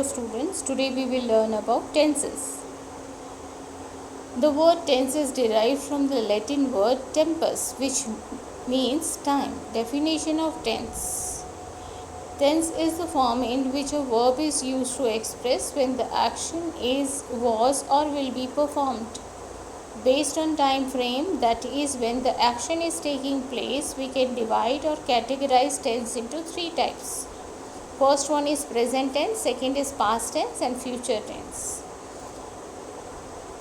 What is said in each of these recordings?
Hello students, today we will learn about tenses. The word tense is derived from the Latin word tempus, which means time. Definition of tense. Tense is the form in which a verb is used to express when the action is, was or will be performed. Based on time frame, that is when the action is taking place, we can divide or categorize tense into three types. First one is present tense, second is past tense and future tense.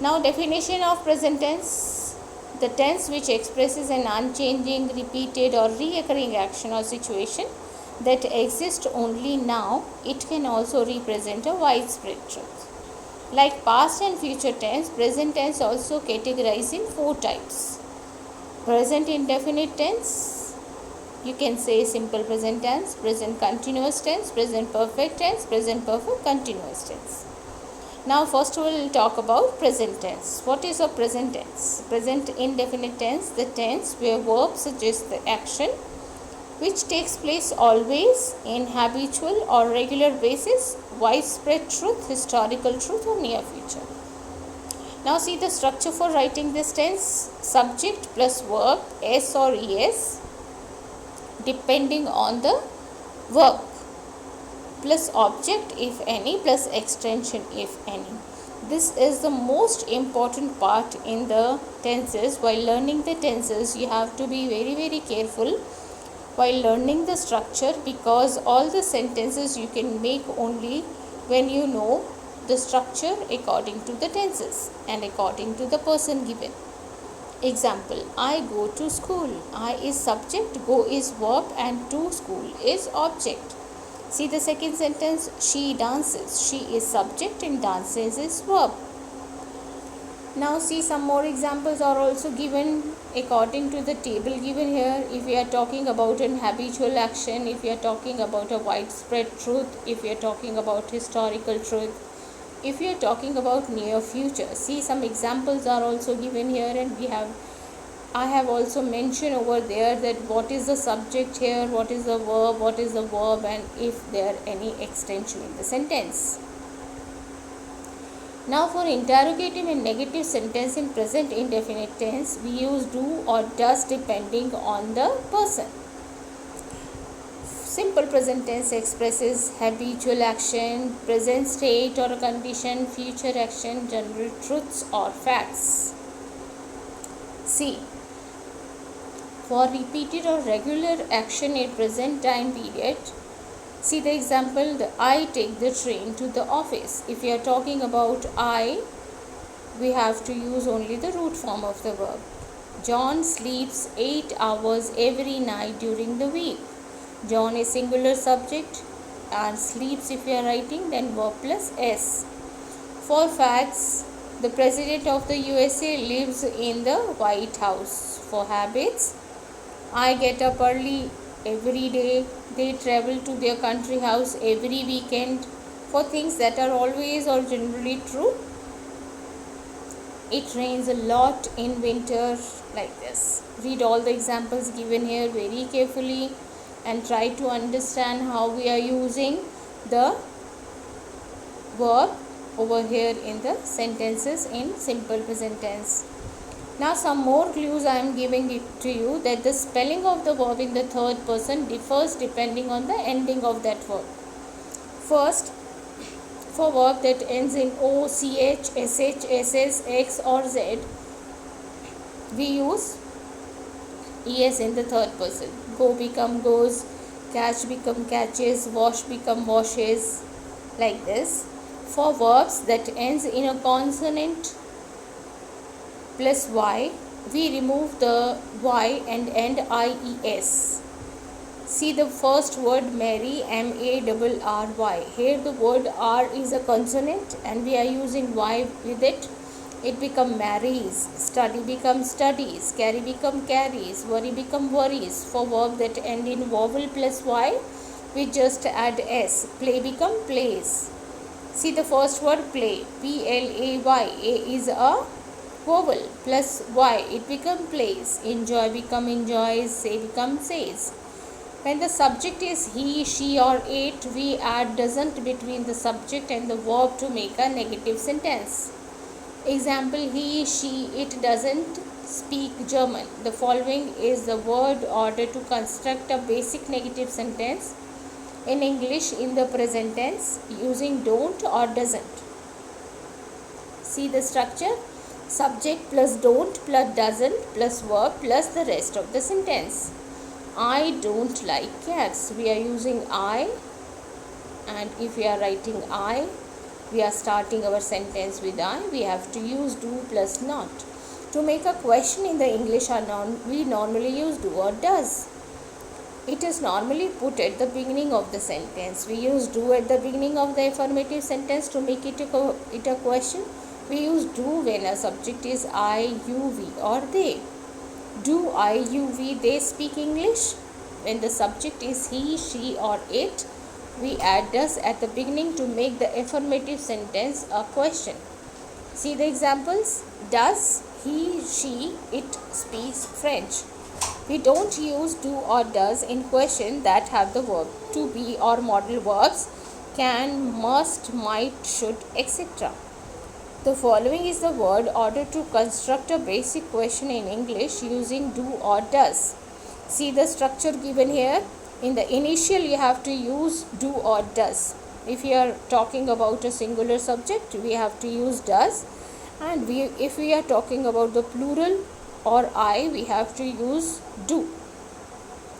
Now definition of present tense: the tense which expresses an unchanging, repeated or reoccurring action or situation that exists only now. It can also represent a widespread truth. Like past and future tense, present tense also categorized in four types. Present indefinite tense, you can say simple present tense, present continuous tense, present perfect tense, present perfect continuous tense. Now first we will talk about present tense. What is a present tense? Present indefinite tense, the tense where verb suggests the action which takes place always, in habitual or regular basis, widespread truth, historical truth or near future. Now see the structure for writing this tense: subject plus verb, s or es, depending on the verb, plus object if any, plus extension if any. This is the most important part in the tenses. While learning the tenses, you have to be very careful while learning the structure, because all the sentences you can make only when you know the structure according to the tenses and according to the person given. Example: I go to school. I is subject, go is verb and to school is object. See the second sentence: she dances. She is subject and dances is verb. Now see some more examples are also given according to the table given here. If we are talking about an habitual action, if we are talking about a widespread truth, if we are talking about historical truth, if we are talking about near future. See some examples are also given here, and I have also mentioned over there that what is the subject here, what is the verb, and if there are any extension in the sentence. Now for interrogative and negative sentence in present indefinite tense, we use do or does depending on the person. Simple present tense expresses habitual action, present state or a condition, future action, general truths or facts. C. For repeated or regular action in present time period, see the example: I take the train to the office. If we are talking about I, we have to use only the root form of the verb. John sleeps 8 hours every night during the week. John is singular subject and sleeps, if we are writing, then verb plus s. For facts: the president of the USA lives in the White House. For habits: I get up early every day. They travel to their country house every weekend. For things that are always or generally true: it rains a lot in winter, like this. Read all the examples given here very carefully and try to understand how we are using the verb over here in the sentences in simple present tense. Now some more clues I am giving it to you, that the spelling of the verb in the third person differs depending on the ending of that verb. First, for verb that ends in O, CH, SH, SS, X or Z, we use ES in the third person. Go become goes, catch become catches, wash become washes, like this. For verbs that ends in a consonant plus Y, we remove the Y and end IES. See the first word Mary, MARRY. Here the word R is a consonant and we are using Y with it. It become marries. Study become studies. Carry become carries. Worry become worries. For verb that end in vowel plus Y, we just add S. Play become plays. See the first word play, PLAY. A is a vowel plus Y, it become plays. Enjoy become enjoys. Say become says. When the subject is he, she or it, we add doesn't between the subject and the verb to make a negative sentence. Example, he, she, it doesn't speak German. The following is the word order to construct a basic negative sentence in English in the present tense using don't or doesn't. See the structure: subject plus don't plus doesn't plus verb plus the rest of the sentence. I don't like cats. We are using I, and if we are writing I, we are starting our sentence with I. We have to use do plus not. To make a question in the English, we normally use do or does. It is normally put at the beginning of the sentence. We use do at the beginning of the affirmative sentence to make it a question. We use do when a subject is I, you, we or they. Do I, you, we, they speak English? When the subject is he, she or it, we add does at the beginning to make the affirmative sentence a question. See the examples. Does he, she, it speaks French? We don't use do or does in question that have the verb to be or modal verbs can, must, might, should, etc. The following is the word order to construct a basic question in English using do or does. See the structure given here. In the initial, you have to use do or does. If you are talking about a singular subject, we have to use does, and if we are talking about the plural or I, we have to use do.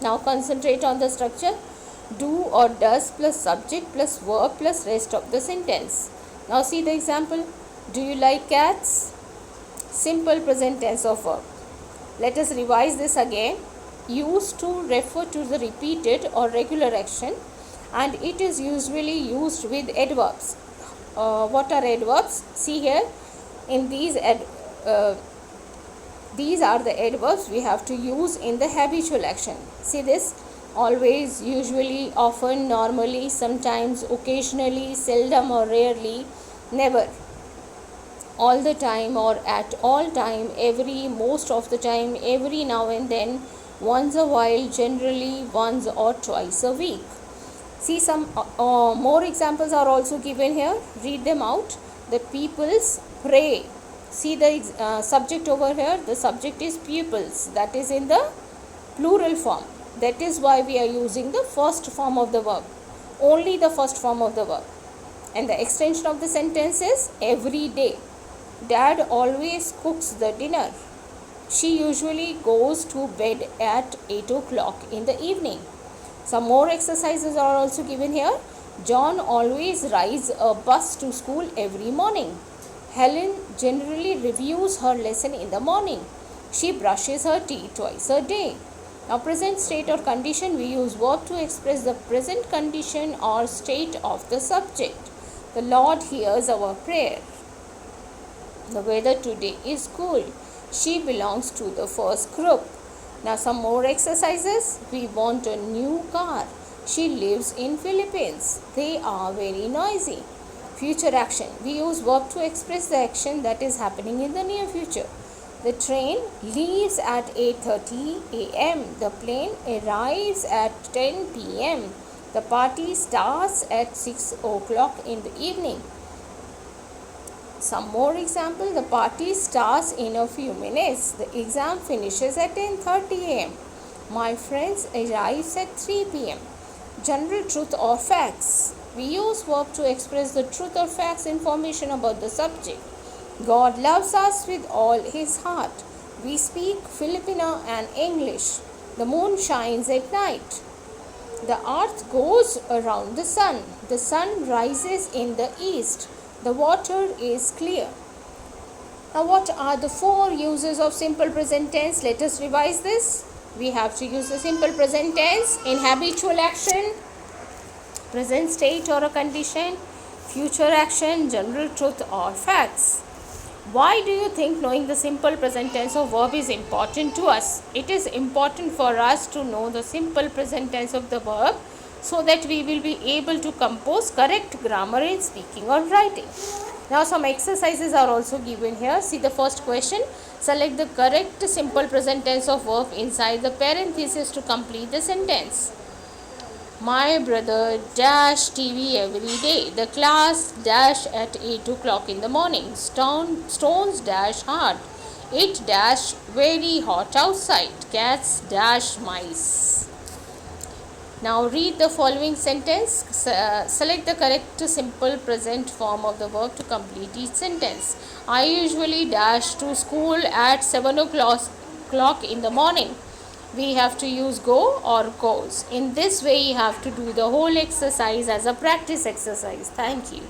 Now concentrate on the structure: do or does plus subject plus verb plus rest of the sentence. Now see the example. Do you like cats? Simple present tense of verb. Let us revise this again. Used to refer to the repeated or regular action, and it is usually used with adverbs. What are adverbs? See here, in these are the adverbs we have to use in the habitual action. See this: always, usually, often, normally, sometimes, occasionally, seldom or rarely, never, all the time or at all time, every, most of the time, every now and then, once a while, generally, once or twice a week. See some more examples are also given here. Read them out. The pupils pray. See the subject over here. The subject is pupils. That is in the plural form. That is why we are using the first form of the verb. Only the first form of the verb. And the extension of the sentence is every day. Dad always cooks the dinner. She usually goes to bed at 8 o'clock in the evening. Some more exercises are also given here. John always rides a bus to school every morning. Helen generally reviews her lesson in the morning. She brushes her teeth twice a day. Now, present state or condition, we use verb to express the present condition or state of the subject. The Lord hears our prayer. The weather today is cool. She belongs to the first group. Now some more exercises. We want a new car. She lives in Philippines. They are very noisy. Future action. We use verb to express the action that is happening in the near future. The train leaves at 8:30 a.m. The plane arrives at 10 p.m. The party starts at 6 o'clock in the evening. Some more example. The party starts in a few minutes. The exam finishes at 10:30 a.m. My friends arrives at 3 p.m. General truth or facts. We use verb to express the truth or facts information about the subject. God loves us with all his heart. We speak Filipino and English. The moon shines at night. The earth goes around the sun. The sun rises in the east. The water is clear. Now, what are the four uses of simple present tense? Let us revise this. We have to use the simple present tense in habitual action, present state or a condition, future action, general truth or facts. Why do you think knowing the simple present tense of verb is important to us? It is important for us to know the simple present tense of the verb so that we will be able to compose correct grammar in speaking or writing. Now some exercises are also given here. See the first question. Select the correct simple present tense of verb inside the parenthesis to complete the sentence. My brother dash TV every day. The class dash at 8 o'clock in the morning. Stones dash hard. It dash very hot outside. Cats dash mice. Now read the following sentence. Select the correct simple present form of the verb to complete each sentence. I usually dash to school at 7 o'clock in the morning. We have to use go or goes. In this way, you have to do the whole exercise as a practice exercise. Thank you.